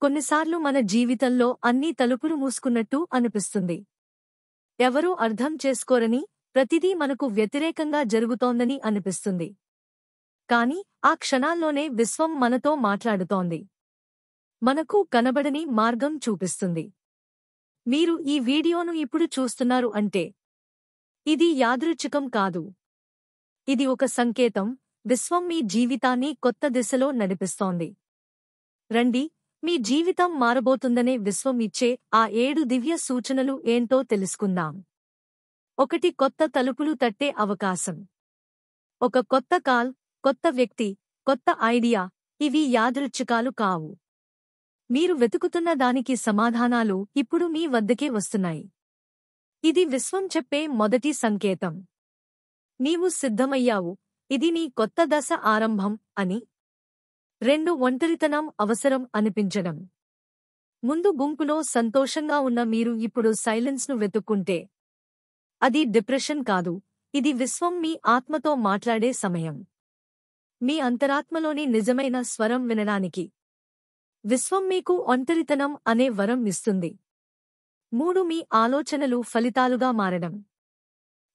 కొన్నిసార్లు మన జీవితంలో అన్ని తలుపులు మూసుకున్నట్టు అనిపిస్తుంది. ఎవరూ అర్థం చేసుకోరని, ప్రతిదీ మనకు వ్యతిరేకంగా జరుగుతోందని అనిపిస్తుంది. కాని ఆ క్షణాల్లోనే విశ్వం మనతో మాట్లాడుతోంది. మనకు కనబడని మార్గం చూపిస్తుంది. మీరు ఈ వీడియోను ఇప్పుడు చూస్తున్నారు అంటే ఇది యాదృచ్ఛికం కాదు. ఇది ఒక సంకేతం. విశ్వం మీ జీవితాన్ని కొత్త దిశలో నడిపిస్తోంది. రండి, మీ జీవితం మారబోతుందనే విశ్వం ఇచ్చే ఆ 7 దివ్య సూచనలు ఏంటో తెలుసుకుందాం. 1. కొత్త తలుపులు తట్టే అవకాశం. ఒక కొత్త కాల్, కొత్త వ్యక్తి, కొత్త ఐడియా, ఇవి యాదృచ్ఛికాలు కావు. మీరు వెతుకుతున్న దానికి సమాధానాలు ఇప్పుడు మీ వద్దకే వస్తున్నాయి. ఇది విశ్వం చెప్పే మొదటి సంకేతం. నీవు సిద్ధమయ్యావు, ఇది నీ కొత్త దశ ఆరంభం అని. 2. ఒంటరితనం అవసరం అనిపించడం. ముందు గుంపులో సంతోషంగా ఉన్న మీరు ఇప్పుడు సైలెన్స్ను వెతుక్కుంటే అది డిప్రెషన్ కాదు, ఇది విశ్వం మీ ఆత్మతో మాట్లాడే సమయం. మీ అంతరాత్మలోని నిజమైన స్వరం వినడానికి విశ్వం మీకు ఒంటరితనం అనే వరం ఇస్తుంది. 3. మీ ఆలోచనలు ఫలితాలుగా మారడం.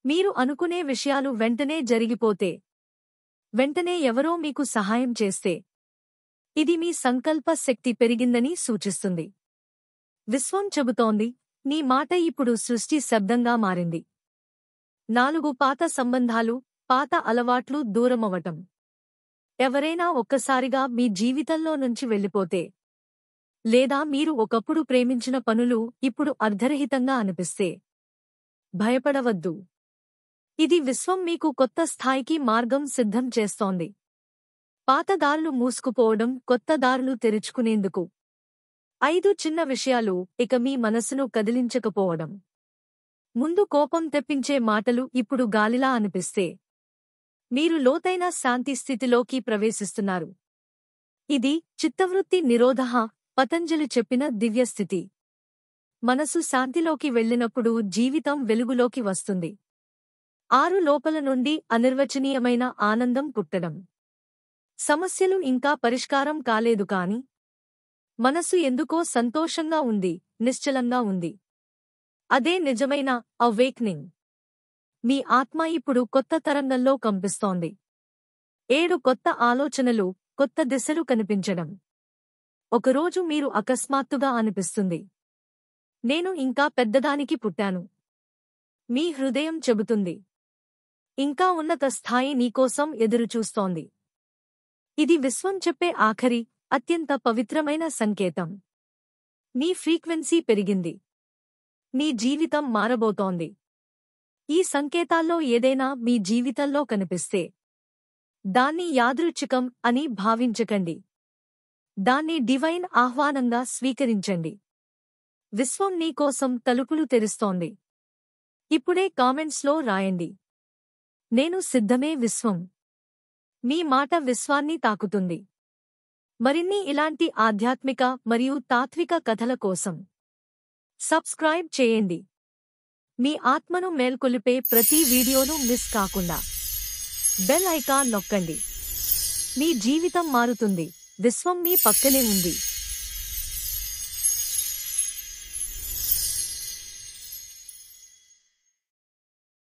మీరు అనుకునే విషయాలు వెంటనే జరిగిపోతే, వెంటనే ఎవరో మీకు సహాయం చేస్తే, ఇది మీ సంకల్ప శక్తి పెరిగిందని సూచిస్తుంది. విశ్వం చెబుతోంది, నీ మాట ఇప్పుడు సృష్టి శబ్దంగా మారింది. 4. పాత సంబంధాలు, పాత అలవాట్లు దూరమవటం. ఎవరైనా ఒక్కసారిగా మీ జీవితంలో నుంచి వెళ్ళిపోతే, లేదా మీరు ఒకప్పుడు ప్రేమించిన పనులు ఇప్పుడు అర్ధరహితంగా అనిపిస్తే భయపడవద్దు. ఇది విశ్వం మీకు కొత్త స్థాయికి మార్గం సిద్ధం చేస్తోంది. పాత దారులు మూసుకుపోవడం, కొత్త దారులు తెరుచుకునేందుకు. 5. చిన్న విషయాలు ఇక మీ మనసును కదిలించకపోవడం. ముందు కోపం తెప్పించే మాటలు ఇప్పుడు గాలిలా అనిపిస్తే, మీరు లోతైన శాంతి స్థితిలోకి ప్రవేశిస్తున్నారు. ఇది చిత్తవృత్తి నిరోధః, పతంజలి చెప్పిన దివ్యస్థితి. మనసు శాంతిలోకి వెళ్ళినప్పుడు జీవితం వెలుగులోకి వస్తుంది. 6. లోపల నుండి అనిర్వచనీయమైన ఆనందం పుట్టడం. సమస్యలు ఇంకా పరిష్కారం కాలేదు కాని మనసు ఎందుకో సంతోషంగా ఉంది, నిశ్చలంగా ఉంది. అదే నిజమైన అవేక్నింగ్. మీ ఆత్మ ఇప్పుడు కొత్త తరంగంలో కంపిస్తోంది. 7. కొత్త ఆలోచనలు, కొత్త దిశలు కనిపించడం. ఒకరోజు మీరు అకస్మాత్తుగా అనిపిస్తుంది, నేను ఇంకా పెద్దదానికి పుట్టాను. మీ హృదయం చెబుతుంది, ఇంకా ఉన్నత స్థాయి నీకోసం ఎదురుచూస్తోంది. ఇది విశ్వం చెప్పే ఆఖరి, అత్యంత పవిత్రమైన సంకేతం. నీ ఫ్రీక్వెన్సీ పెరిగింది. నీ జీవితం మారబోతోంది. ఈ సంకేతాల్లో ఏదైనా మీ జీవితంలో కనిపిస్తే దాన్ని యాదృచ్ఛికం అని భావించకండి. దాన్ని డివైన్ ఆహ్వానంగా స్వీకరించండి. విశ్వం నీకోసం తలుపులు తెరుస్తోంది. ఇప్పుడే కామెంట్స్లో రాయండి, నేను సిద్ధమే విశ్వం. మీ మాట విశ్వాన్ని తాకుతుంది. మరిన్ని ఇలాంటి ఆధ్యాత్మిక మరియు తాత్విక కథల కోసం సబ్స్క్రైబ్ చేయండి. మీ ఆత్మను మేల్కొలిపే ప్రతి వీడియోను మిస్ కాకుండా బెల్ ఐకాన్ నొక్కండి. మీ జీవితం మారుతుంది. విశ్వం మీ పక్కనే ఉంది.